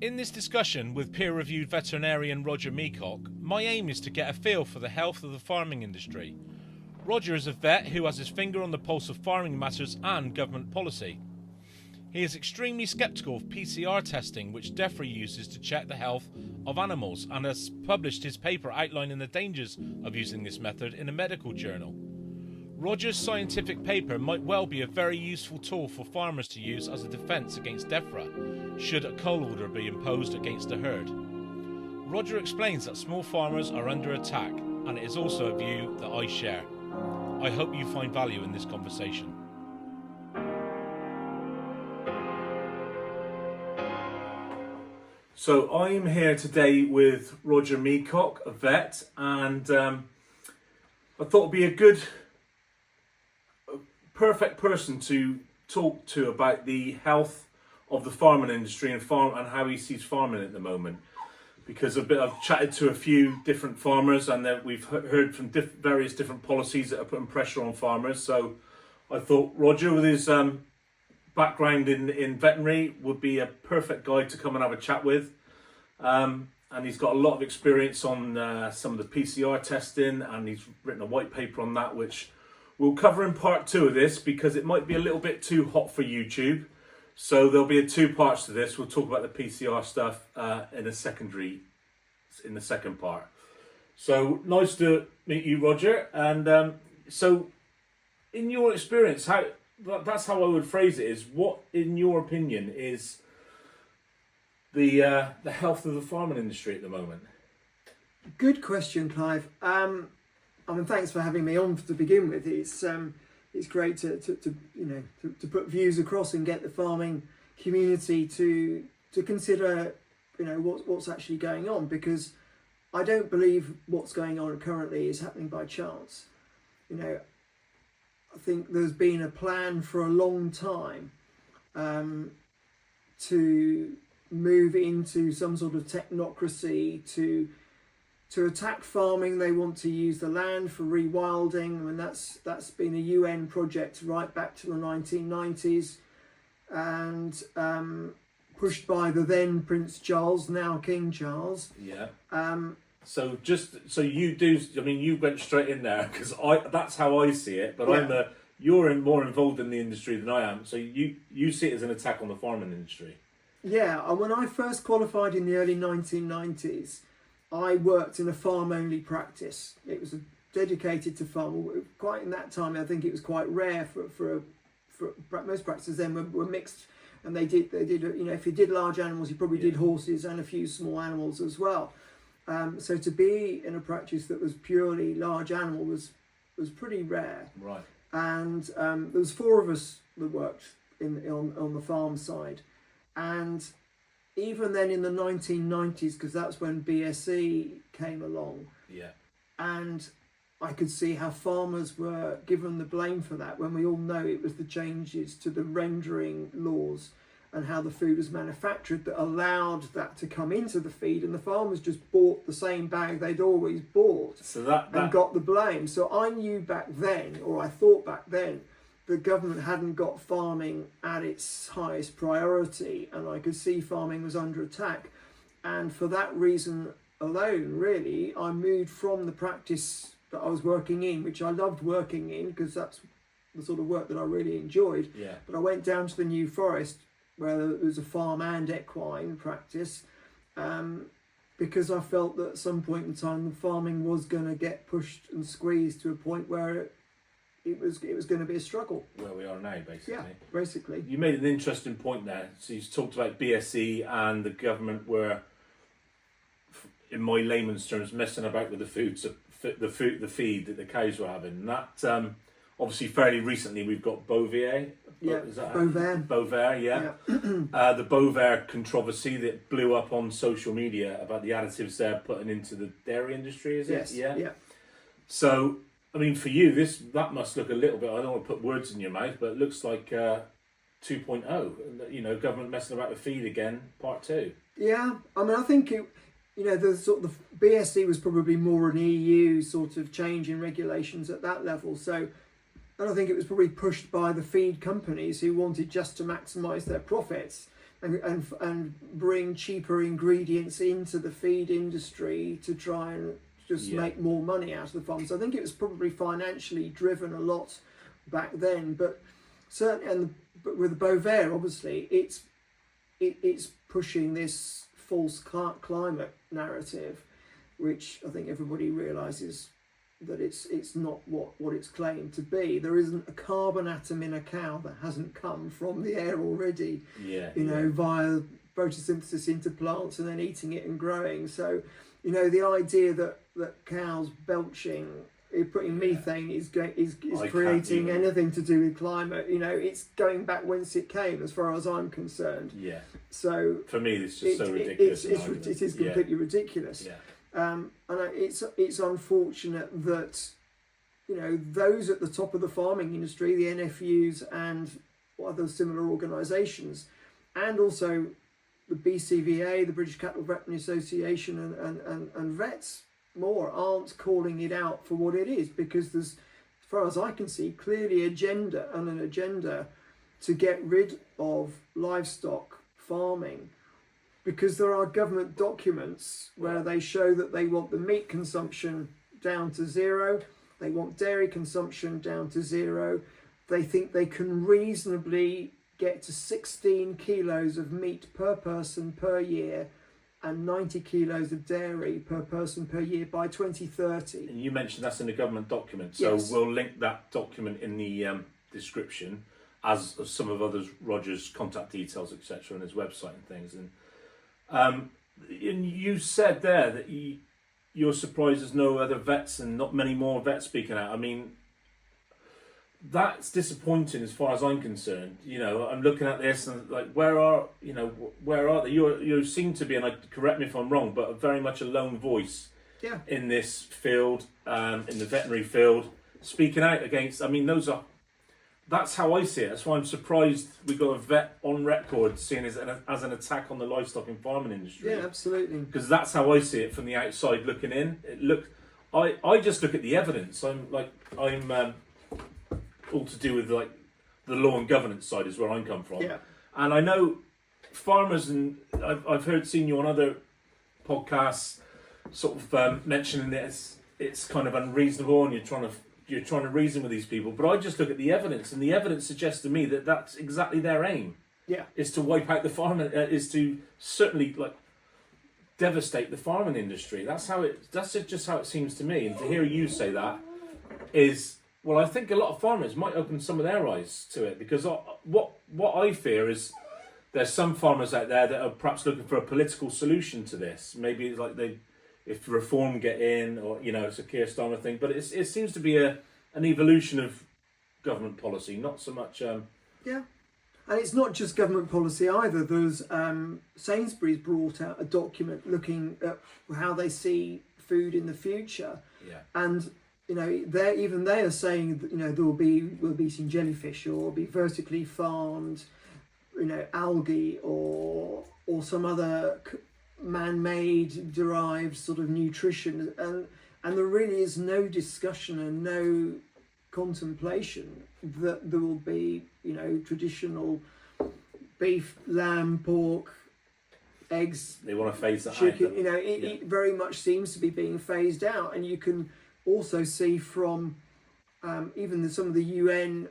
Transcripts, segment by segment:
In this discussion with peer-reviewed veterinarian Roger Meacock, my aim is to get a feel for the health of the farming industry. Roger is a vet who has his finger on the pulse of farming matters and government policy. He is extremely sceptical of PCR testing, which DEFRA uses to check the health of animals, and has published his paper outlining the dangers of using this method in a medical journal. Roger's scientific paper might well be a very useful tool for farmers to use as a defence against DEFRA, should a cull order be imposed against a herd. Roger explains that small farmers are under attack, and it is also a view that I share. I hope you find value in this conversation. So I'm here today with Roger Meacock, a vet, and I thought it'd be a perfect person to talk to about the health of the farming industry and how he sees farming at the moment. Because I've chatted to a few different farmers, and we've heard from various different policies that are putting pressure on farmers. So I thought Roger, with his background in veterinary, would be a perfect guy to come and have a chat with. And he's got a lot of experience on some of the PCR testing, and he's written a white paper on that, which we'll cover in part 2 of this, because it might be a little bit too hot for YouTube. So there'll be 2 parts to this. We'll talk about the PCR stuff in the second part. So nice to meet you, Roger. And so, in your experience, that's how I would phrase it: is what, in your opinion, is the health of the farming industry at the moment? Good question, Clive. Thanks for having me on to begin with. It's great to put views across and get the farming community to consider what's actually going on, because I don't believe what's going on currently is happening by chance. I think there's been a plan for a long time to move into some sort of technocracy to attack farming. They want to use the land for rewilding, and that's been a UN project right back to the 1990s, and pushed by the then Prince Charles, now King Charles. Yeah. You went straight in there, because that's how I see it. But yeah. You're more involved in the industry than I am, so you see it as an attack on the farming industry. Yeah, and when I first qualified in the early 1990s, I worked in a farm-only practice. It was dedicated to farm. Quite in that time, I think it was quite rare for most practices then were mixed, and they did if you did large animals, you probably did horses and a few small animals as well. So to be in a practice that was purely large animal was pretty rare. Right. And there was 4 of us that worked on the farm side, and even then in the 1990s, because that's when BSE came along. Yeah. And I could see how farmers were given the blame for that, when we all know it was the changes to the rendering laws and how the food was manufactured that allowed that to come into the feed, and the farmers just bought the same bag they'd always bought, and got the blame. So I knew back then, or I thought back then, the government hadn't got farming at its highest priority, and I could see farming was under attack. And for that reason alone, really, I moved from the practice that I was working in, which I loved working in, because that's the sort of work that I really enjoyed. Yeah. But I went down to the New Forest, where there was a farm and equine practice, because I felt that at some point in time the farming was going to get pushed and squeezed to a point where it was going to be a struggle. Where we are now, basically. Yeah, basically. You made an interesting point there. So you talked about BSE and the government were, in my layman's terms, messing about with the food, so the feed that the cows were having. And that obviously fairly recently we've got Bovaer. Yeah, Bovaer, yeah. The Bovaer controversy that blew up on social media about the additives they're putting into the dairy industry, is it? Yes, yeah. So, I mean, for you, that must look a little bit, I don't want to put words in your mouth, but it looks like 2.0, government messing about with feed again, part 2. Yeah, I mean, I think the sort of the BSE was probably more an EU sort of change in regulations at that level. So, and I think it was probably pushed by the feed companies who wanted just to maximise their profits. and bring cheaper ingredients into the feed industry to try and just make more money out of the farms. I think it was probably financially driven a lot back then, but certainly, but with the Bovaer, obviously, it's pushing this false climate narrative, which I think everybody realises that it's not what it's claimed to be. There isn't a carbon atom in a cow that hasn't come from the air already, via photosynthesis into plants and then eating it and growing. So, the idea that cows belching, putting methane is creating anything to do with climate, it's going back whence it came, as far as I'm concerned. Yeah. So for me, it's just so ridiculous. It is completely ridiculous. Yeah. And it's unfortunate that those at the top of the farming industry, the NFUs and other similar organisations, and also the BCVA, the British Cattle Veterinary Association, and vets more, aren't calling it out for what it is, because there's, as far as I can see, clearly an agenda to get rid of livestock farming. Because there are government documents where they show that they want the meat consumption down to zero, they want dairy consumption down to zero, they think they can reasonably get to 16 kilos of meat per person per year and 90 kilos of dairy per person per year by 2030. And you mentioned that's in the government document, so we'll link that document in the description, as some of others, Roger's contact details, etc., and his website and things. And you said there that you're surprised there's no other vets and not many more vets speaking out. I mean, that's disappointing as far as I'm concerned. I'm looking at this and like, where are they? You seem to be, and correct me if I'm wrong, but very much a lone voice in this field, in the veterinary field, speaking out against. I mean, that's how I see it. That's why I'm surprised we got a vet on record seeing it as an attack on the livestock and farming industry. Yeah, absolutely. Because that's how I see it from the outside looking in. I just look at the evidence. I'm all to do with like the law and governance side is where I come from. Yeah. And I know farmers, and I've seen you on other podcasts sort of mentioning this. It's kind of unreasonable, and you're trying to reason with these people, but I just look at the evidence, and the evidence suggests to me that that's exactly their aim. Yeah, is to wipe out the farming, is to certainly devastate the farming industry. That's just how it seems to me. And to hear you say that is, well, I think a lot of farmers might open some of their eyes to it, because what I fear is there's some farmers out there that are perhaps looking for a political solution to this. Maybe it's like if reform get in, or it's a Keir Starmer thing, but it seems to be an evolution of government policy, not so much. Yeah, and it's not just government policy either. There's Sainsbury's brought out a document looking at how they see food in the future, and they are saying that we'll be eating jellyfish, or we'll be vertically farmed, algae or some other man-made derived sort of nutrition, and there really is no discussion and no contemplation that there will be traditional beef, lamb, pork, eggs. They want to phase that chicken out. It very much seems to be being phased out, and you can also see from even some of the UN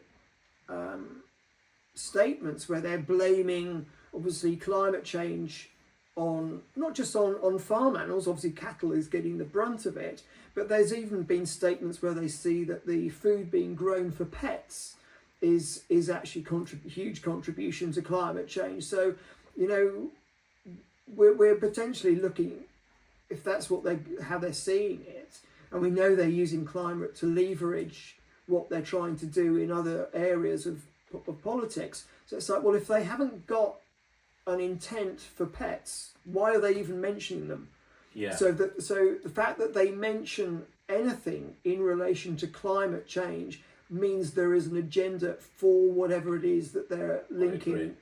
statements where they're blaming obviously climate change on not just on farm animals. Obviously cattle is getting the brunt of it, but there's even been statements where they see that the food being grown for pets is actually huge contribution to climate change. So we're potentially looking, if that's how they're seeing it, and we know they're using climate to leverage what they're trying to do in other areas of politics. So it's like, well, if they haven't got an intent for pets, why are they even mentioning them? Yeah. So the fact that they mention anything in relation to climate change means there is an agenda for whatever it is that they're linking.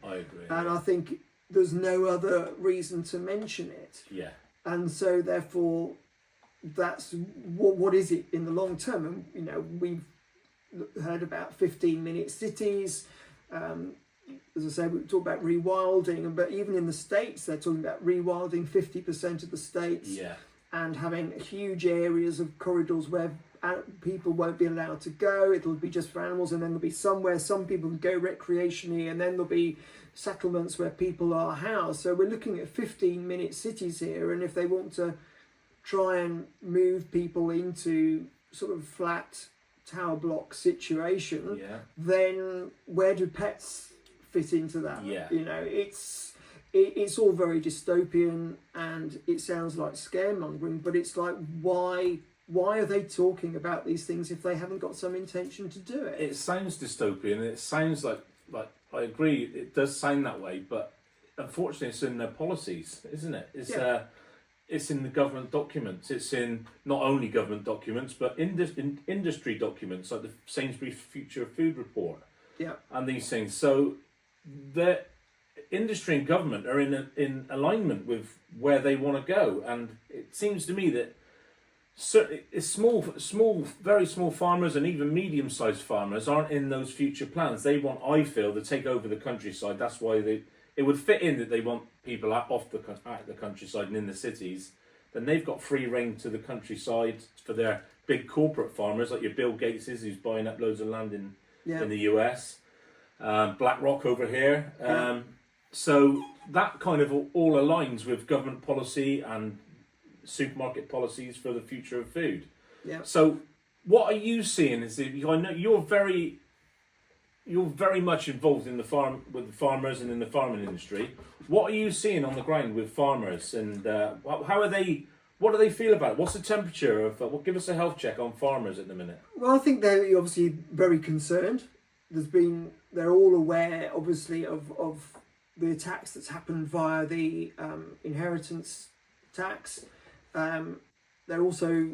I agree. And I think there's no other reason to mention it. Yeah. And so therefore, that's what is it in the long term? And we've heard about 15-minute cities. as I say, we talk about rewilding, but even in the States, they're talking about rewilding 50% of the states Yeah. and having huge areas of corridors where people won't be allowed to go. It'll be just for animals, and then there'll be somewhere some people can go recreationally, and then there'll be settlements where people are housed. So we're looking at 15-minute cities here, and if they want to try and move people into sort of flat tower block situation, Yeah. then where do pets fit into that? Yeah. You know, it's all very dystopian, and it sounds like scaremongering, but it's like, why are they talking about these things if they haven't got some intention to do it? It sounds dystopian. It sounds like I agree. It does sound that way, but unfortunately, it's in their policies, isn't it? It's in the government documents. It's in not only government documents, but in industry documents like the Sainsbury's Future Food Report. Yeah. And these things. So the industry and government are in alignment with where they want to go, and it seems to me that certainly it's small, very small farmers and even medium-sized farmers aren't in those future plans. They want, I feel, to take over the countryside. That's why it would fit in that they want people out the countryside and in the cities. Then they've got free reign to the countryside for their big corporate farmers, like your Bill Gateses, who's buying up loads of land in the US, BlackRock over here. So that kind of all aligns with government policy and supermarket policies for the future of food. Yeah. So what are you seeing? I know you're very much involved in the farmers and in the farming industry. What are you seeing on the ground with farmers, and how are they? What do they feel about it? What's the temperature of? Give us a health check on farmers at the minute. Well, I think they're obviously very concerned. They're all aware, obviously, of the attacks that's happened via the inheritance tax. They're also,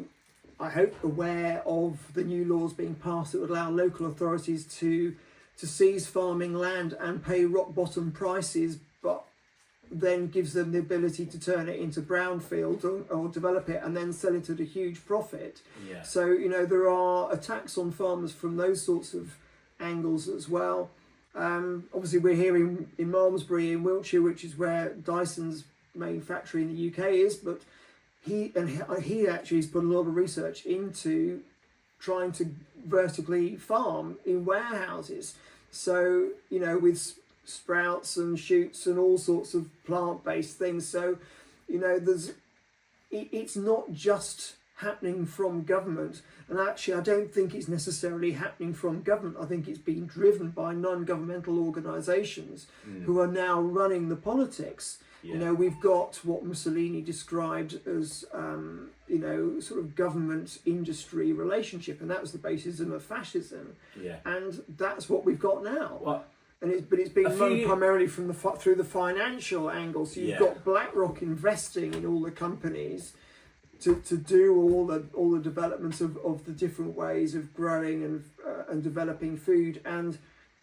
I hope, aware of the new laws being passed that would allow local authorities to seize farming land and pay rock bottom prices, but then gives them the ability to turn it into brownfield or develop it and then sell it at a huge profit. Yeah. So, you know, there are attacks on farmers from those sorts of angles as well. Obviously, we're here in Malmesbury in Wiltshire, which is where Dyson's main factory in the UK is, but he actually has put a lot of research into trying to vertically farm in warehouses. So, you know, with sprouts and shoots and all sorts of plant-based things. So, you know, it's not just happening from government. And actually, I don't think it's necessarily happening from government. I think it's being driven by non-governmental organisations who are now running the politics. Yeah. You know, we've got what Mussolini described as, you know, sort of government-industry relationship, and that was the basis of fascism. Yeah. And that's what we've got now. Well, but it's being run primarily from through the financial angle. So you've got BlackRock investing in all the companies to do all the developments of the different ways of growing and developing food. And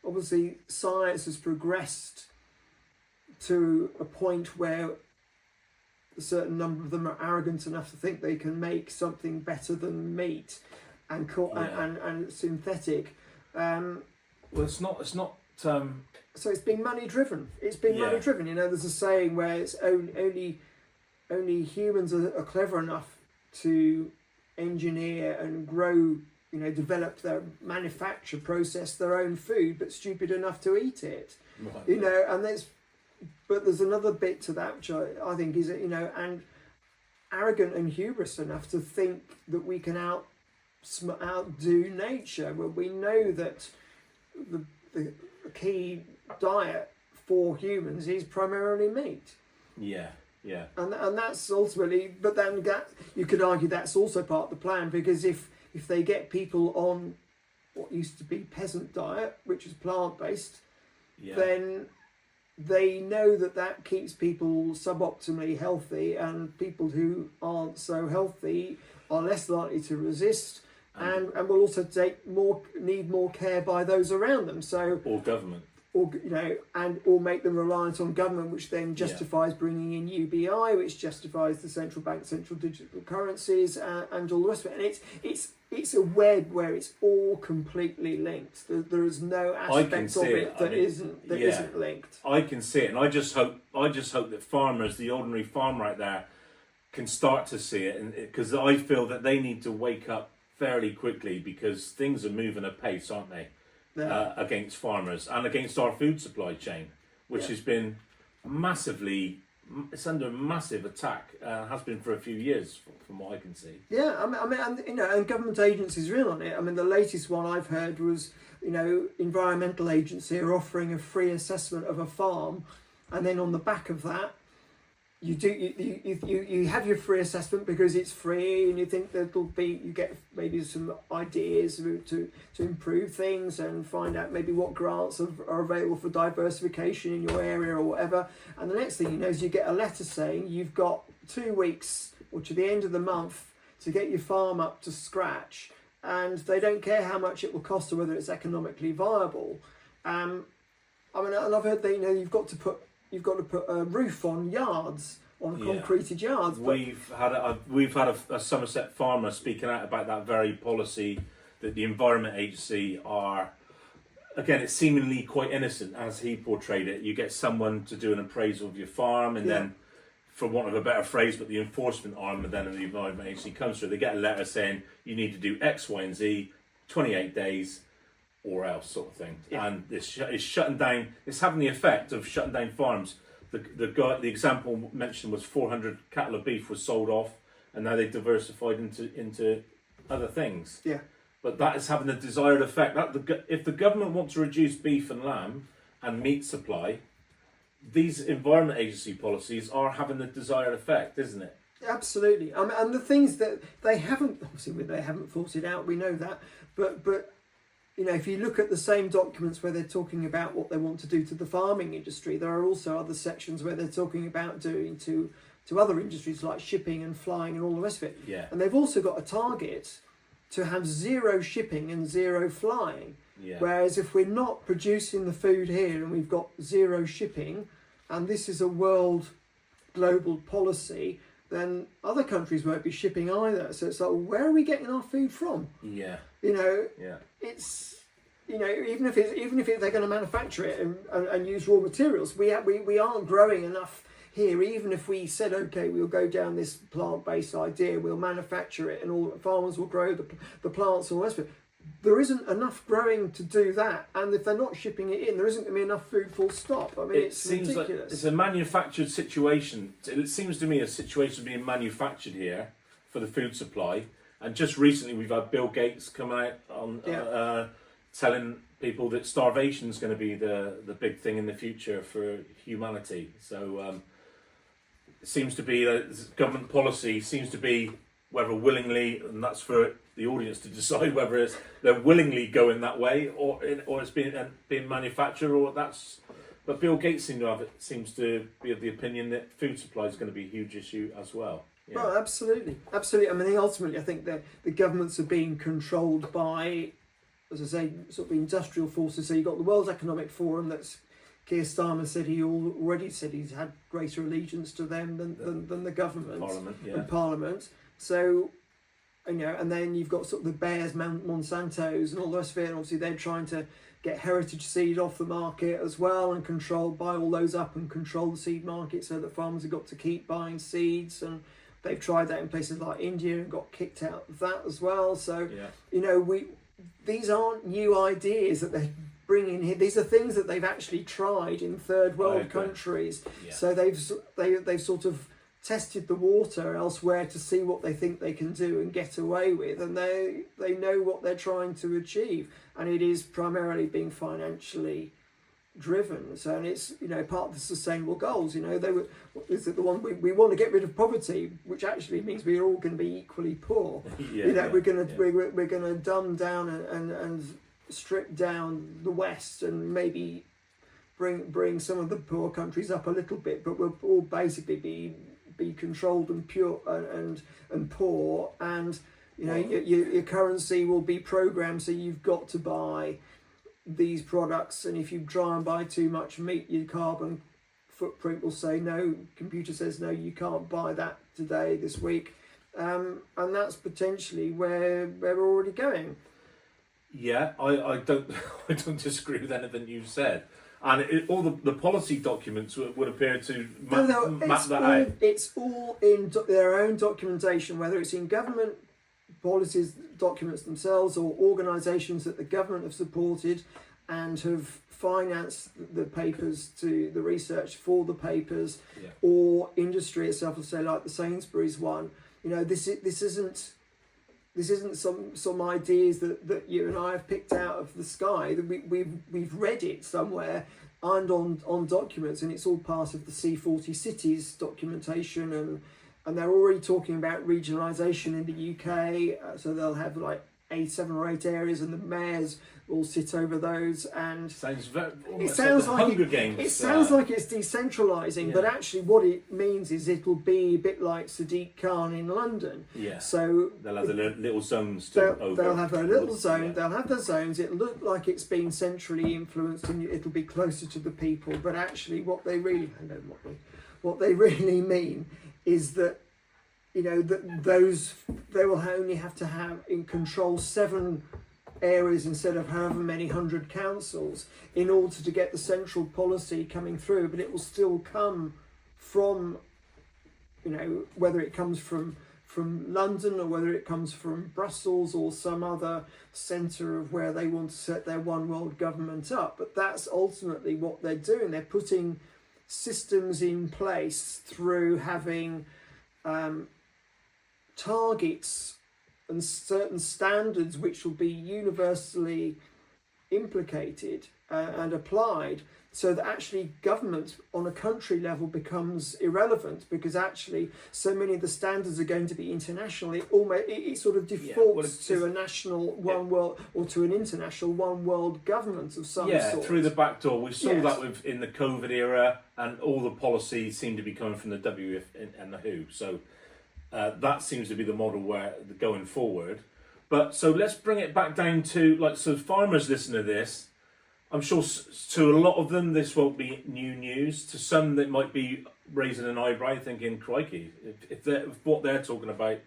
obviously, science has progressed to a point where a certain number of them are arrogant enough to think they can make something better than meat and synthetic. Well, it's not. So it's been money driven. Money driven. You know, there's a saying where it's only humans are clever enough to engineer and grow, you know, develop their manufacture, process their own food, but stupid enough to eat it. Right. You know, and there's another bit to that which I think is, you know, and arrogant and hubris enough to think that we can outdo nature. Well, we know that the key diet for humans is primarily meat. Yeah. Yeah. And that's ultimately, but then you could argue that's also part of the plan, because if they get people on what used to be peasant diet, which is plant-based, then they know that keeps people suboptimally healthy, and people who aren't so healthy are less likely to resist and will also need more care by those around them. So or government. or or make them reliant on government, which then justifies bringing in UBI, which justifies the central bank, central digital currencies, and all the rest of it. And it's a web where it's all completely linked. There is no aspect of it that isn't linked. I can see it, and I just hope that farmers, the ordinary farmer out there, can start to see it, because I feel that they need to wake up fairly quickly, because things are moving apace, aren't they? Against farmers and against our food supply chain, which has been it's under massive attack, has been for a few years from what I can see. Yeah, I mean, and government agencies are in on it. I mean, the latest one I've heard was, environmental agency are offering a free assessment of a farm, and then on the back of that, you have your free assessment because it's free, and you think that you get maybe some ideas to improve things and find out maybe what grants are available for diversification in your area or whatever. And the next thing you know is you get a letter saying you've got 2 weeks or to the end of the month to get your farm up to scratch, and they don't care how much it will cost or whether it's economically viable. I mean, and I've heard that you've got to put a roof on yards, on concreted yards. We've had a Somerset farmer speaking out about that very policy, that the Environment Agency are, again, it's seemingly quite innocent as he portrayed it. You get someone to do an appraisal of your farm, and then, for want of a better phrase, but the enforcement arm and then the Environment Agency comes through, they get a letter saying you need to do X, Y and Z, 28 days, or else, sort of thing. And it's shutting down, it's having the effect of shutting down farms. The example mentioned was 400 cattle of beef was sold off, and now they've diversified into other things. Yeah. But that is having the desired effect. If the government wants to reduce beef and lamb and meat supply, these Environment Agency policies are having the desired effect, isn't it? Absolutely. And the things that they haven't thought it out, we know that, but if you look at the same documents where they're talking about what they want to do to the farming industry, there are also other sections where they're talking about doing to other industries like shipping and flying and all the rest of it. Yeah. And they've also got a target to have 0 shipping and 0 flying. Yeah. Whereas if we're not producing the food here and we've got 0 shipping, and this is a world global policy, then other countries won't be shipping either. So it's like, where are we getting our food from? Yeah. It's even if they're going to manufacture it and use raw materials, we aren't growing enough here. Even if we said, okay, we'll go down this plant-based idea, we'll manufacture it, and all farmers will grow the plants and all the rest of it. There isn't enough growing to do that, and if they're not shipping it in, there isn't going to be enough food. Full stop. I mean, it seems ridiculous. Like it's a manufactured situation. It seems to me a situation being manufactured here for the food supply. And just recently, we've had Bill Gates come out on telling people that starvation is going to be the big thing in the future for humanity. So it seems to be government policy seems to be, whether willingly, and that's for the audience to decide whether they're willingly going that way or it's being manufactured, or that's. But Bill Gates seems to be of the opinion that food supply is going to be a huge issue as well. Yeah. Well, absolutely. I mean, ultimately, I think that the governments are being controlled by, as I say, sort of industrial forces. So you've got the World Economic Forum. That's Keir Starmer said already said he's had greater allegiance to them than the government, Parliament. So, and then you've got sort of the Bayers, Monsantos, and all the rest of it. And obviously, they're trying to get heritage seed off the market as well, and buy all those up and control the seed market so that farmers have got to keep buying seeds. And they've tried that in places like India and got kicked out of that as well. So, these aren't new ideas that they're bringing here. These are things that they've actually tried in third world countries. Yeah. So they've sort of tested the water elsewhere to see what they think they can do and get away with, and they know what they're trying to achieve, and it is primarily being financially driven. So, and it's part of the sustainable goals. Is it the one we want to get rid of poverty, which actually means we're all going to be equally poor. We're going to dumb down and strip down the West and maybe bring some of the poor countries up a little bit, but we'll all basically be controlled and pure and poor, and your currency will be programmed so you've got to buy these products, and if you try and buy too much meat, your carbon footprint will say no. Computer says no, you can't buy that today, this week, and that's potentially where we're already going. Yeah, I don't I don't disagree with anything you've said, and all the policy documents would appear to map that out. It's all in their own documentation, whether it's in government policies documents themselves or organisations that the government have supported and have financed the papers, to the research for the papers, or industry itself will say, like the Sainsbury's one, this isn't some ideas that you and I have picked out of the sky. That we've read it somewhere and on documents, and it's all part of the C40 cities documentation, and they're already talking about regionalisation in the UK. So they'll have like 7 or 8 areas, and the mayors will sit over those. And sounds very. It sounds like Hunger Games. It sounds like it's decentralising, but actually, what it means is it'll be a bit like Sadiq Khan in London. Yeah. So they'll have the little zones. They'll have a little zone. Yeah. They'll have the zones. It'll look like it's been centrally influenced, and it'll be closer to the people. But actually, what they really mean is that, that those, they will only have to have in control 7 areas instead of however many 100 councils in order to get the central policy coming through. But it will still come from, whether it comes from London or whether it comes from Brussels or some other centre of where they want to set their one world government up. But that's ultimately what they're doing. They're putting systems in place through having targets and certain standards which will be universally implicated and applied, so that actually government on a country level becomes irrelevant, because actually so many of the standards are going to be international. It sort of defaults to a national one world, or to an international one world government of some sort. Through the back door. We saw that in the COVID era, and all the policies seem to be coming from the WF and the WHO. So that seems to be the model where going forward. But so let's bring it back down to so farmers listen to this. I'm sure to a lot of them this won't be new news. To some that might be raising an eyebrow, thinking, "Crikey, if what they're talking about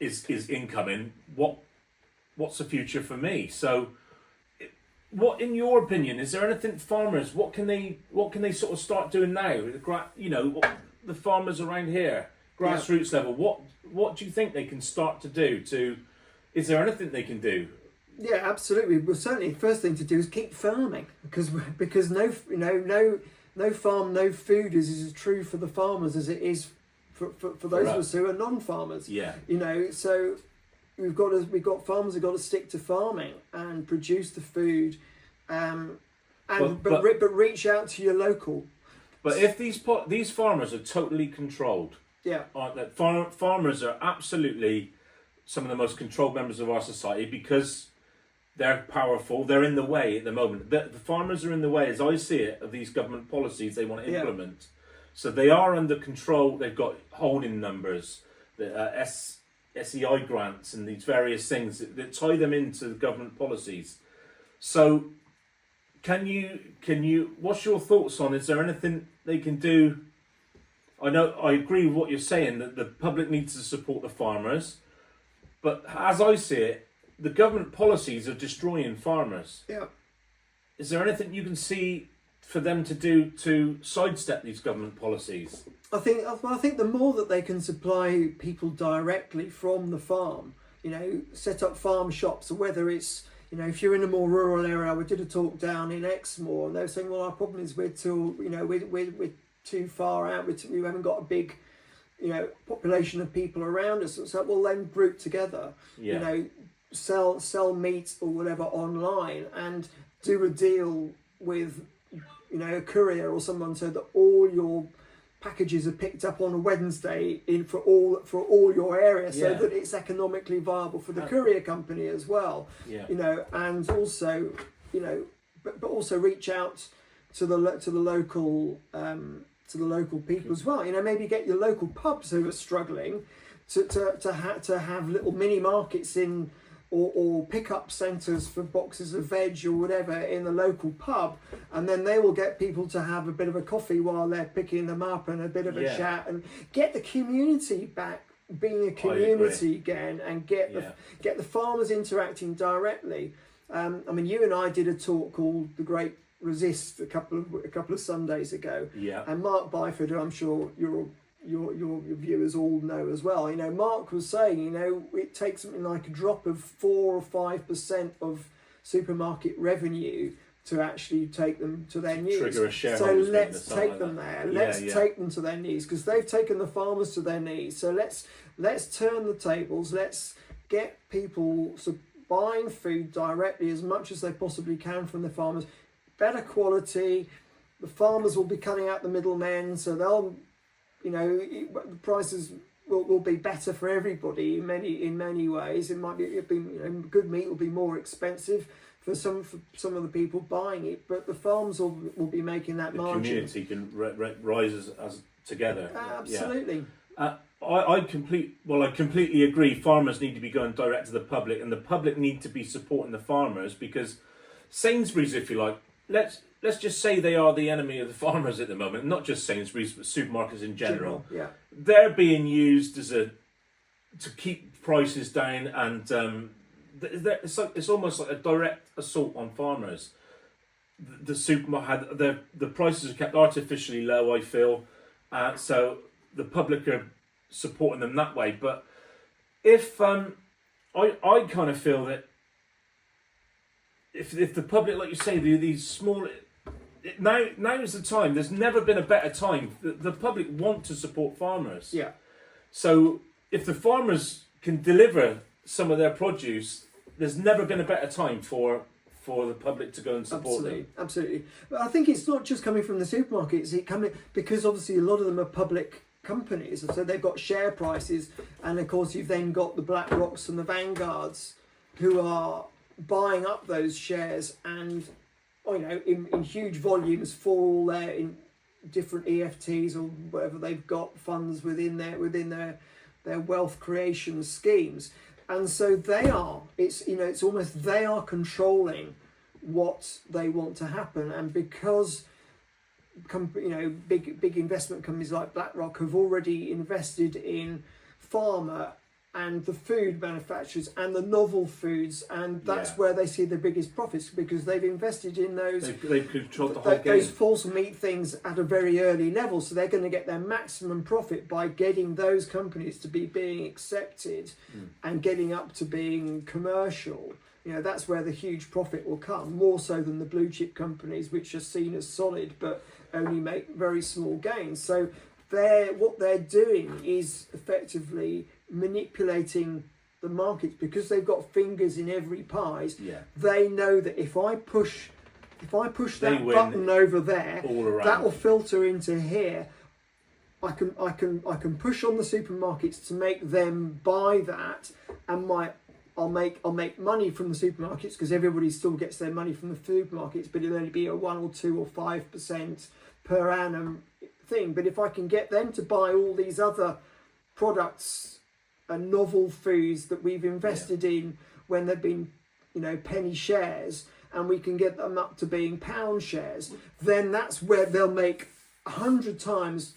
is incoming, what's the future for me?" So, what, in your opinion, is there anything farmers? What can they sort of start doing now? The farmers around here, grassroots level. What do you think they can start to do? Is there anything they can do? Yeah, absolutely. Well, certainly, the first thing to do is keep farming, because no farm, no food is as true for the farmers as it is for those of us who are non-farmers. Yeah. So we've got farmers who've got to stick to farming and produce the food, but reach out to your local. But if these farmers are totally controlled, aren't they? Farmers are absolutely some of the most controlled members of our society, because they're powerful. They're in the way at the moment. The farmers are in the way, as I see it, of these government policies they want to implement. So they are under control. They've got holding numbers, the SEI grants, and these various things that tie them into the government policies. So can you? What's your thoughts on? Is there anything they can do? I agree with what you're saying, that the public needs to support the farmers, but as I see it, the government policies are destroying farmers. Yeah. Is there anything you can see for them to do to sidestep these government policies? I think the more that they can supply people directly from the farm, set up farm shops, or whether it's, if you're in a more rural area. We did a talk down in Exmoor, and they were saying, well, our problem is we're too far out. We haven't got a big, population of people around us. So, well, then group together. Yeah. Sell meat or whatever online, and do a deal with a courier or someone, so that all your packages are picked up on a Wednesday for all your area, so that it's economically viable for the courier company as well. And also but also reach out to the local people as well. Maybe get your local pubs who are struggling to have little mini markets in or pick-up centres for boxes of veg or whatever in the local pub, and then they will get people to have a bit of a coffee while they're picking them up and a bit of a chat, and get the community back being a community again, and get the farmers interacting directly. I mean, you and I did a talk called The Great Resist a couple of Sundays ago, and Mark Byford, who I'm sure your viewers all know as well. You know, Mark was saying, you know, it takes something like a drop of 4 or 5% of supermarket revenue to actually take them to their knees. Trigger a so let's take like them that. there. Let's take them to their knees, because they've taken the farmers to their knees. So let's turn the tables. Let's get people buying food directly as much as they possibly can from the farmers. Better quality. The farmers will be cutting out the middlemen, so they'll, you know, the prices will be better for everybody in many ways. It might be, you know, good meat will be more expensive for some of the people buying it, but the farms will be making that margin. The community can rise as together. Absolutely. I completely agree. Farmers need to be going direct to the public, and the public need to be supporting the farmers, because Sainsbury's, if you like, let's just say they are the enemy of the farmers at the moment. Not just Sainsbury's, but supermarkets in general. They're being used to keep prices down, and it's almost like a direct assault on farmers. The supermarket, the prices are kept artificially low, I feel, so the public are supporting them that way. But if I kind of feel that if the public, like you say, these small, now is the time. There's never been a better time. The public want to support farmers. Yeah. So if the farmers can deliver some of their produce, there's never been a better time for the public to go and support them. Absolutely. But I think it's not just coming from the supermarkets. It coming because obviously a lot of them are public companies, so they've got share prices, and of course you've then got the BlackRocks and the Vanguards who are buying up those shares, and you know, in huge volumes for all their in different EFTs or whatever they've got, funds within their wealth creation schemes. And so it's almost they are controlling what they want to happen. And because big investment companies like BlackRock have already invested in pharma and the food manufacturers and the novel foods, and that's where they see the biggest profits, because they've invested in those. They've controlled the whole game. Those false meat things at a very early level, so they're going to get their maximum profit by getting those companies to be being accepted and getting up to being commercial. You know, that's where the huge profit will come, more so than the blue chip companies, which are seen as solid but only make very small gains. So what they're doing is effectively manipulating the markets, because they've got fingers in every pie. They know that if I push that button over there, that will filter into here. I can push on the supermarkets to make them buy that, and I'll make money from the supermarkets, because everybody still gets their money from the supermarkets, but it'll only be a 1 or 2 or 5% per annum thing. But if I can get them to buy all these other products and novel foods that we've invested in when they've been, you know, penny shares, and we can get them up to being pound shares, then that's where they'll make 100 times,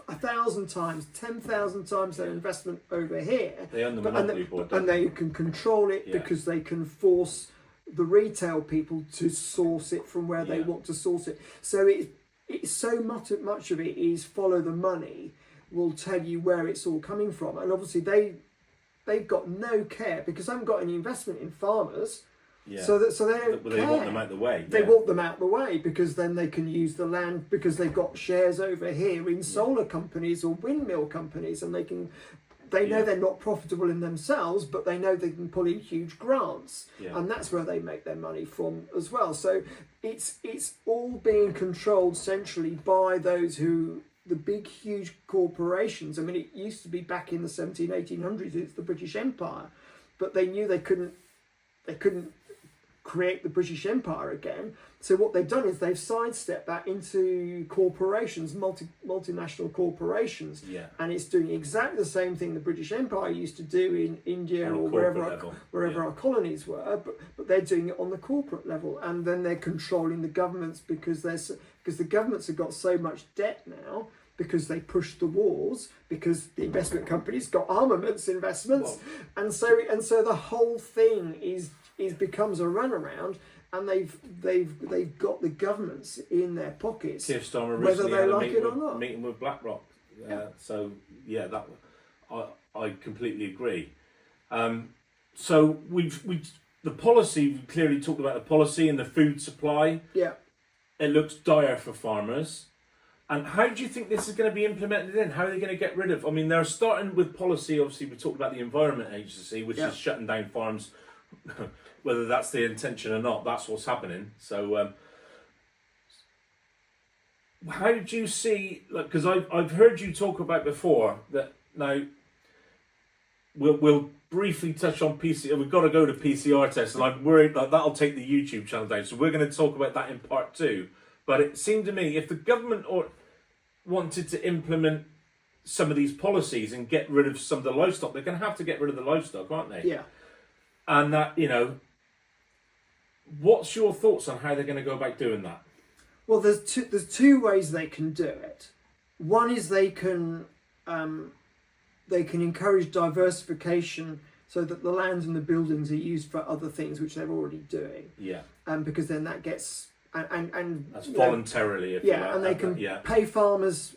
1,000 times, 10,000 times their investment over here. They own the monopoly board, and they can control it because they can force the retail people to source it from where they want to source it. So it's so much of it is follow the money. Will tell you where it's all coming from, and obviously they've got no care, because they haven't got any investment in farmers. So they don't care. They want them out the way. They want them out the way, because then they can use the land, because they've got shares over here in solar companies or windmill companies, and they know they're not profitable in themselves, but they know they can pull in huge grants, and that's where they make their money from as well. So it's all being controlled centrally by those who. The big, huge corporations. I mean, it used to be back in the 1800s, it's the British Empire, but they knew they couldn't create the British Empire again. So what they've done is they've sidestepped that into corporations, multinational corporations, and it's doing exactly the same thing the British Empire used to do in India or wherever our colonies were, but they're doing it on the corporate level, and then they're controlling the governments because the governments have got so much debt now, because they pushed the wars, because the investment companies got armaments investments, and so the whole thing is becomes a runaround, and they've got the governments in their pockets, whether they like it or not. Meeting with BlackRock, so that I completely agree. So the policy, we clearly talked about the policy and the food supply. Yeah, it looks dire for farmers. And how do you think this is going to be implemented in? How are they going to get rid of? I mean, they're starting with policy. Obviously, we talked about the Environment Agency, which is shutting down farms. Whether that's the intention or not, that's what's happening. So, how do you see? Because I've heard you talk about before that now. We'll briefly touch on PCR. We've got to go to PCR tests, and I'm worried that that'll take the YouTube channel down. So we're going to talk about that in part 2. But it seemed to me, if the government wanted to implement some of these policies and get rid of some of the livestock, they're going to have to get rid of the livestock, aren't they? Yeah. And that, what's your thoughts on how they're going to go about doing that? Well, there's two ways they can do it. One is they can encourage diversification so that the lands and the buildings are used for other things, which they're already doing. Yeah. Because then that gets and that's voluntarily, if you like, and they can pay farmers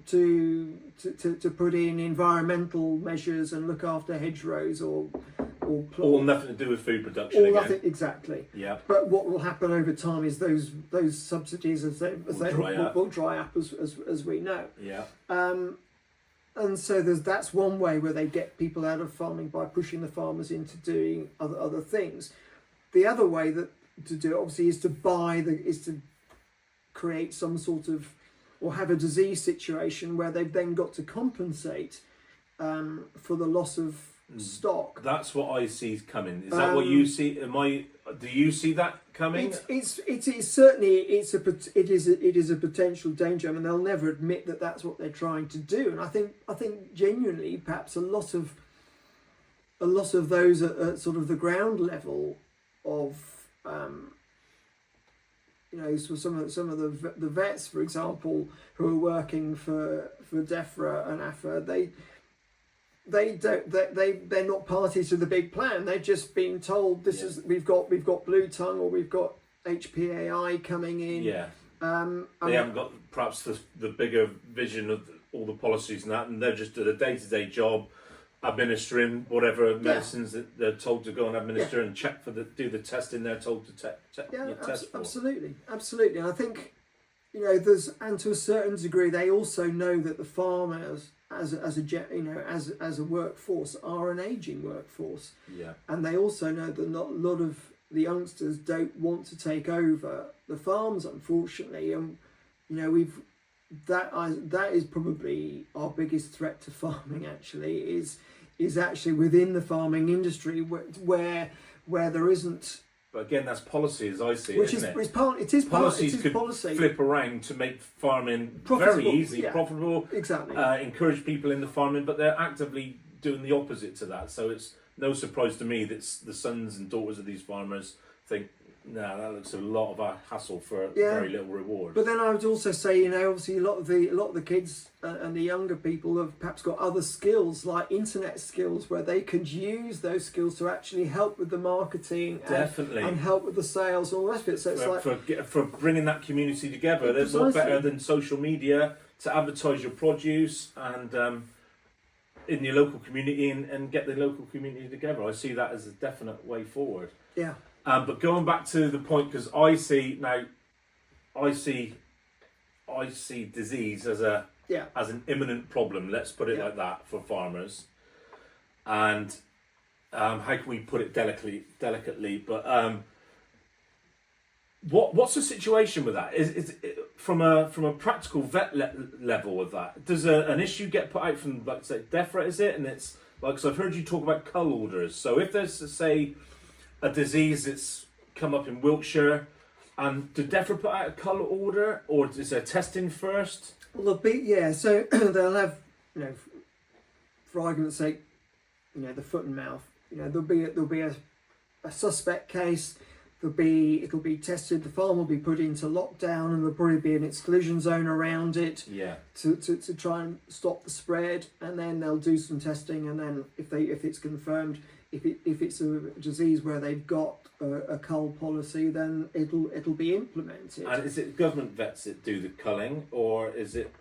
to put in environmental measures and look after hedgerows or nothing to do with food production. Or nothing, exactly. Yeah. But what will happen over time is those subsidies will dry up as we know. Yeah. And so that's one way where they get people out of farming, by pushing the farmers into doing other things. The other way to do it, obviously, is to create some sort of, or have a disease situation where they've then got to compensate for the loss of stock. That's what I see coming. Is that what you see? Do you see that coming? It is certainly it is a potential danger. I mean, they'll never admit that that's what they're trying to do, and I think genuinely, perhaps a lot of those at sort of the ground level of so some of the vets, for example, who are working for DEFRA and AFA, they're not party to the big plan. They've just been told we've got blue tongue, or we've got HPAI coming in. Yeah. They haven't got perhaps the bigger vision of all the policies and that, and they're just at a day-to-day job, administering whatever medicines that they're told to go and administer and check do the testing they're told to test for. Absolutely. And I think and to a certain degree they also know that the farmers as a workforce are an aging workforce. Yeah. And they also know that not a lot of the youngsters don't want to take over the farms, unfortunately, and that is probably our biggest threat to farming. Actually, is actually within the farming industry where there isn't. But again, that's policy, as I see it, isn't it? Policies could policy. Flip around to make farming profitable, very easy, profitable. Exactly. Encourage people into farming, but they're actively doing the opposite to that. So it's no surprise to me that the sons and daughters of these farmers think, that looks a lot of a hassle for very little reward. But then I would also say, obviously a lot of the kids and the younger people have perhaps got other skills, like internet skills, where they could use those skills to actually help with the marketing and help with the sales and all the rest of it. So it's for bringing that community together. There's no better than social media to advertise your produce and in your local community and get the local community together. I see that as a definite way forward. Yeah. But going back to the point, because I see disease as an imminent problem. Let's put it like that for farmers. And how can we put it delicately? But what's the situation with that? Is it, from a practical vet level with that? Does an issue get put out from, like, say, DEFRA? Is it? And it's like, so I've heard you talk about cull orders. So if there's, say, a disease that's come up in Wiltshire. And did DEFRA put out a cull order, or is there testing first? Well, so they'll have, for argument's sake, the foot and mouth. There'll be a suspect case. It'll be tested. The farm will be put into lockdown, and there'll probably be an exclusion zone around it. Yeah. To try and stop the spread, and then they'll do some testing, and then if it's confirmed, if it's a disease where they've got a cull policy, then it'll be implemented. And is it government vets that do the culling, or is it?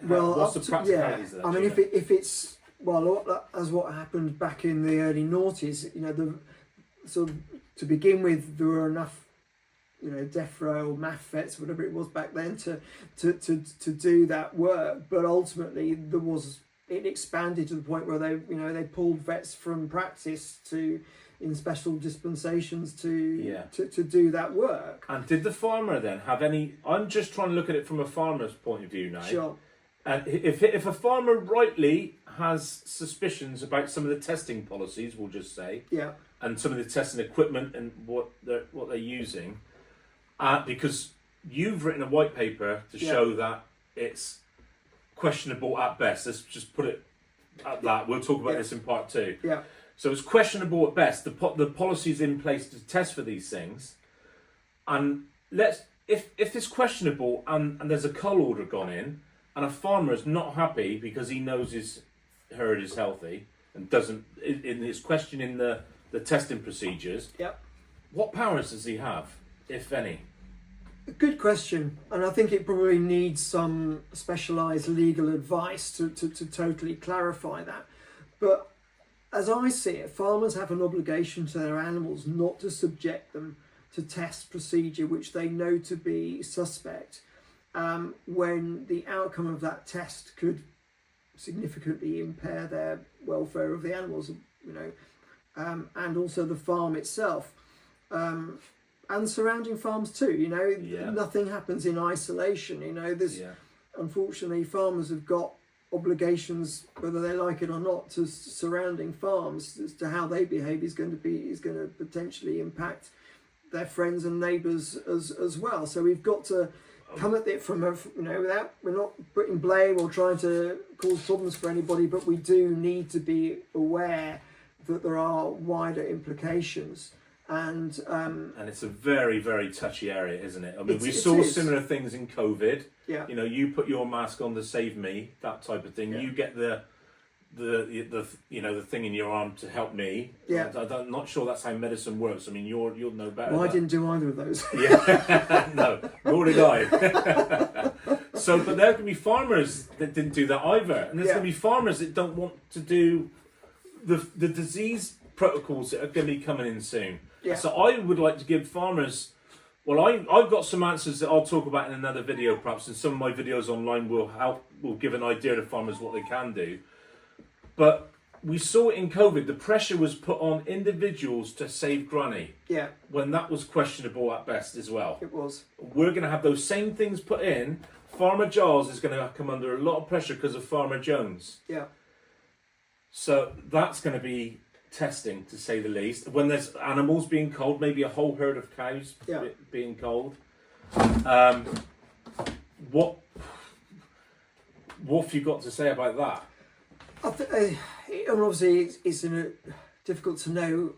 Well, what's the practicalities of that? I mean, if it's as what happened back in the early noughties, to begin with, there were enough, DEFRA or MAF vets, whatever it was back then, to do that work. But ultimately, it expanded to the point where they pulled vets from practice in special dispensations to do that work. And did the farmer then have any? I'm just trying to look at it from a farmer's point of view now. Sure. And if a farmer rightly has suspicions about some of the testing policies, we'll just say, and some of the testing equipment and what they're using, because you've written a white paper to show that it's questionable at best. Let's just put it at that. We'll talk about this in part 2. Yeah. So it's questionable at best. The policies in place to test for these things, and if it's questionable and there's a cull order gone in, and a farmer is not happy because he knows his herd is healthy and is questioning the testing procedures. Yep. What powers does he have, if any? Good question, and I think it probably needs some specialised legal advice to totally clarify that. But as I see it, farmers have an obligation to their animals not to subject them to test procedure which they know to be suspect, when the outcome of that test could significantly impair their welfare of the animals, and also the farm itself. And surrounding farms too, nothing happens in isolation. Unfortunately, farmers have got obligations, whether they like it or not, to surrounding farms as to how they behave is going to potentially impact their friends and neighbours as well. So we've got to come at it from without, we're not putting blame or trying to cause problems for anybody, but we do need to be aware that there are wider implications. And it's a very, very touchy area, isn't it? I mean, we saw similar things in COVID. Yeah. You put your mask on to save me, that type of thing. Yeah. You get the thing in your arm to help me. Yeah. I'm not sure that's how medicine works. I mean, you'll know better. Well, I didn't do either of those. Yeah. No, nor did I. So, but there can be farmers that didn't do that either, and there's going to be farmers that don't want to do the disease protocols that are going to be coming in soon. Yeah. So I would like to give farmers, I've got some answers that I'll talk about in another video perhaps, and some of my videos online will give an idea to farmers what they can do. But we saw it in COVID, the pressure was put on individuals to save granny. Yeah. When that was questionable at best as well. It was. We're going to have those same things put in. Farmer Giles is going to come under a lot of pressure because of Farmer Jones. Yeah. So that's going to be testing, to say the least. When there's animals being culled, maybe a whole herd of cows being culled. What have you got to say about that? Obviously, it's difficult to know.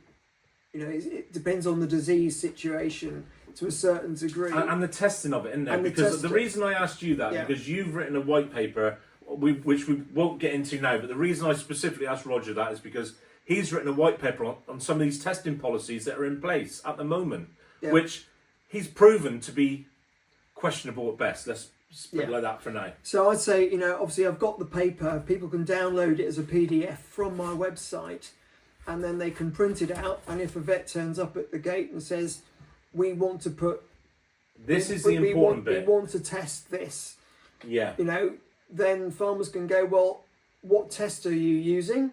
It depends on the disease situation to a certain degree, and the testing of it, isn't there? Because the reason I asked you that because you've written a white paper, which we won't get into now. But the reason I specifically asked Roger that is because he's written a white paper on some of these testing policies that are in place at the moment, which he's proven to be questionable at best. Let's put it like that for now. So I'd say, obviously I've got the paper. People can download it as a PDF from my website, and then they can print it out. And if a vet turns up at the gate and says, "We want to put this is the important bit. We want to test this," yeah, then farmers can go, "Well, what test are you using?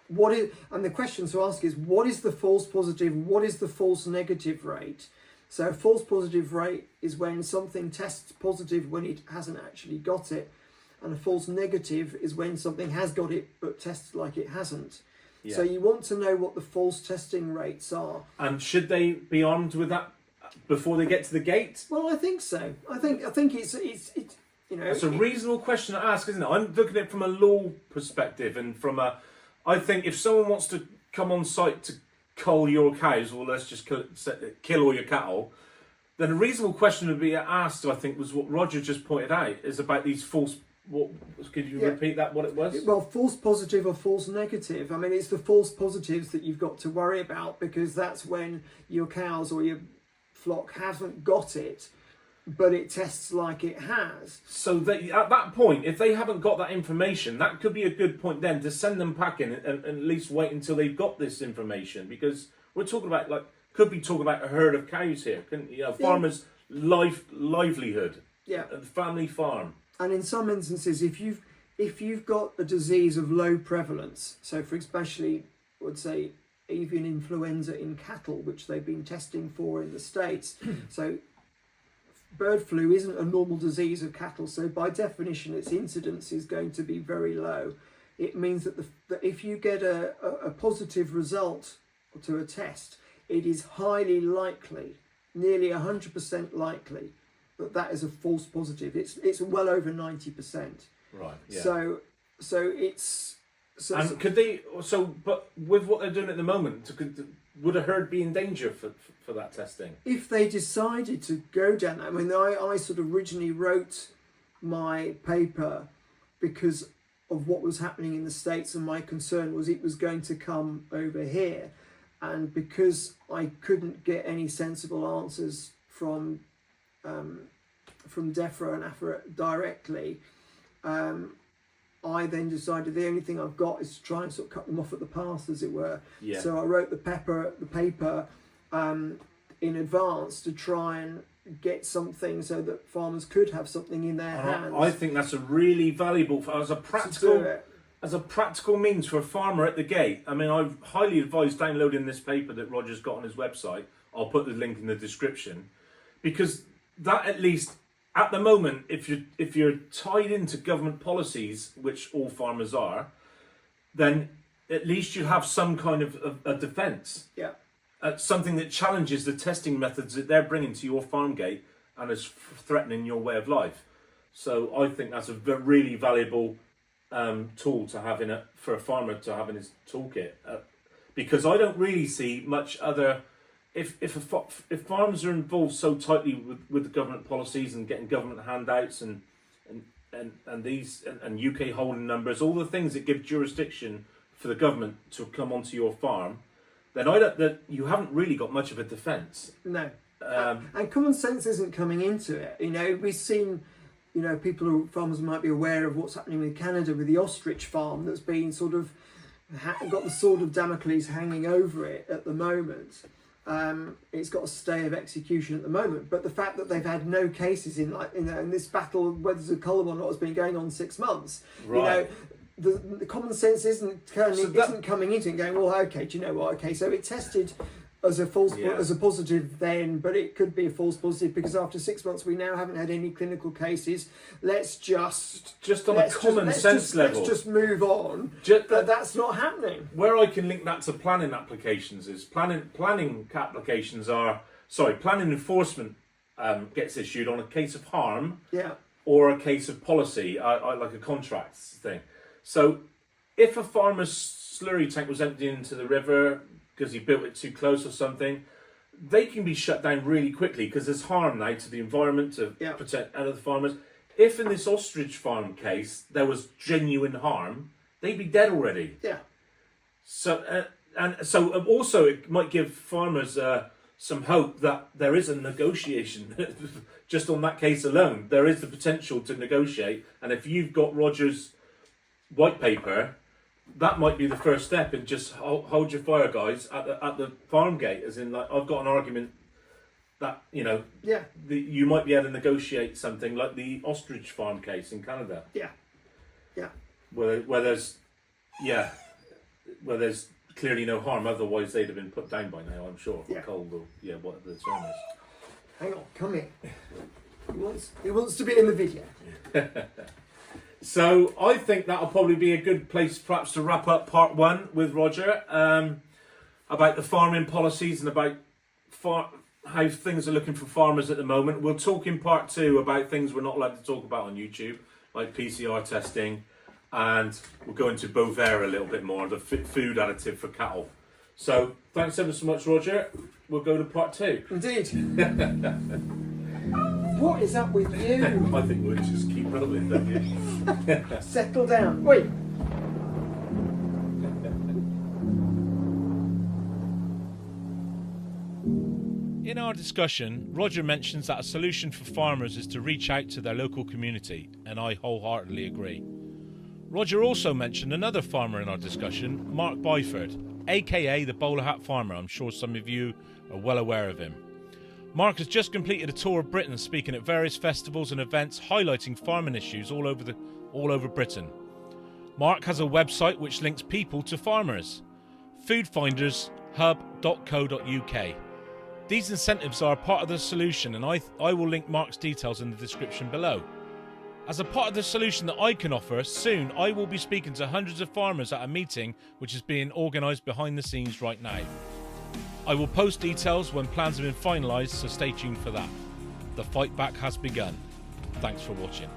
And the question to ask is, what is the false positive? What is the false negative rate?" So false positive rate is when something tests positive when it hasn't actually got it. And a false negative is when something has got it but tests like it hasn't. Yeah. So you want to know what the false testing rates are. And should they be armed with that before they get to the gate? Well, I think so. I think it's you know. It's a reasonable question to ask, isn't it? I'm looking at it from a law perspective, and I think if someone wants to come on site to cull your cows, or let's just kill all your cattle, then a reasonable question to be asked, I think, was what Roger just pointed out, is about these false. What could you repeat that? What it was? Well, false positive or false negative. I mean, it's the false positives that you've got to worry about, because that's when your cows or your flock hasn't got it, but it tests like it has. So at that point, if they haven't got that information, that could be a good point then to send them packing and at least wait until they've got this information, because we're talking about could be talking about a herd of cows here, couldn't you? Farmers' livelihood, a family farm. And in some instances, if you've got a disease of low prevalence, so for especially, I would say, avian influenza in cattle, which they've been testing for in the States. So bird flu isn't a normal disease of cattle, so by definition its incidence is going to be very low. It means that if you get a positive result to a test, it is highly likely, nearly 100% likely, that is a false positive. It's well over 90%. Right. Yeah. So it's. And could they? But with what they're doing at the moment, would a herd be in danger for that testing? If they decided to go down that, I mean, I sort of originally wrote my paper because of what was happening in the States, and my concern was it was going to come over here, and because I couldn't get any sensible answers from DEFRA and EFFRA directly. I then decided the only thing I've got is to try and sort of cut them off at the pass, as it were. Yeah. So I wrote the paper in advance to try and get something so that farmers could have something in their hands. I think that's a really valuable as a practical means for a farmer at the gate. I mean, I've highly advised downloading this paper that Roger's got on his website. I'll put the link in the description, because that, at least at the moment, if you're tied into government policies, which all farmers are, then at least you have some kind of a defence. Yeah. Something that challenges the testing methods that they're bringing to your farm gate and is threatening your way of life. So I think that's a really valuable tool to have for a farmer to have in his toolkit, because I don't really see much other. If farmers are involved so tightly with the government policies and getting government handouts and UK holding numbers, all the things that give jurisdiction for the government to come onto your farm, then you haven't really got much of a defence. No, and common sense isn't coming into it. You know, we've seen, you know, farmers might be aware of what's happening with Canada with the ostrich farm that's been sort of got the sword of Damocles hanging over it at the moment. It's got a stay of execution at the moment, but the fact that they've had no cases in this battle, whether it's a cull or not, has been going on 6 months. Right. You know, the common sense isn't coming into it and going, well, okay, do you know what? Okay, so it tested as a positive then, but it could be a false positive because after 6 months we now haven't had any clinical cases. Let's just on a common sense level, let's just move on. But that's not happening. Where I can link that to planning applications is planning enforcement gets issued on a case of harm, or a case of policy, like a contracts thing. So if a farmer's slurry tank was emptied into the river because he built it too close or something, they can be shut down really quickly because there's harm now to the environment to protect other farmers. If in this ostrich farm case there was genuine harm, they'd be dead already. Yeah. So so also it might give farmers some hope that there is a negotiation. Just on that case alone, there is the potential to negotiate. And if you've got Roger's white paper, that might be the first step in just hold your fire, guys, at the farm gate. As in, like, I've got an argument that, you know, you might be able to negotiate something like the ostrich farm case in Canada. Where there's clearly no harm. Otherwise, they'd have been put down by now, I'm sure, for cold or whatever the term is. Hang on, come here. He wants to be in the video. So I think that'll probably be a good place perhaps to wrap up part 1 with Roger, about the farming policies and about how things are looking for farmers at the moment. We'll talk in part 2 about things we're not allowed to talk about on YouTube, like PCR testing, and we'll go into Bovaer a little bit more, the food additive for cattle. So thanks ever so much, Roger. We'll go to part 2. Indeed. What is up with you? I think we'll just keep rolling, don't you? Settle down. Wait. In our discussion, Roger mentions that a solution for farmers is to reach out to their local community, and I wholeheartedly agree. Roger also mentioned another farmer in our discussion, Mark Byford, aka the bowler hat farmer. I'm sure some of you are well aware of him. Mark has just completed a tour of Britain, speaking at various festivals and events highlighting farming issues all over Britain. Mark has a website which links people to farmers, foodfindershub.co.uk. These incentives are a part of the solution, and I will link Mark's details in the description below. As a part of the solution that I can offer, soon I will be speaking to hundreds of farmers at a meeting which is being organised behind the scenes right now. I will post details when plans have been finalised, so stay tuned for that. The fight back has begun. Thanks for watching.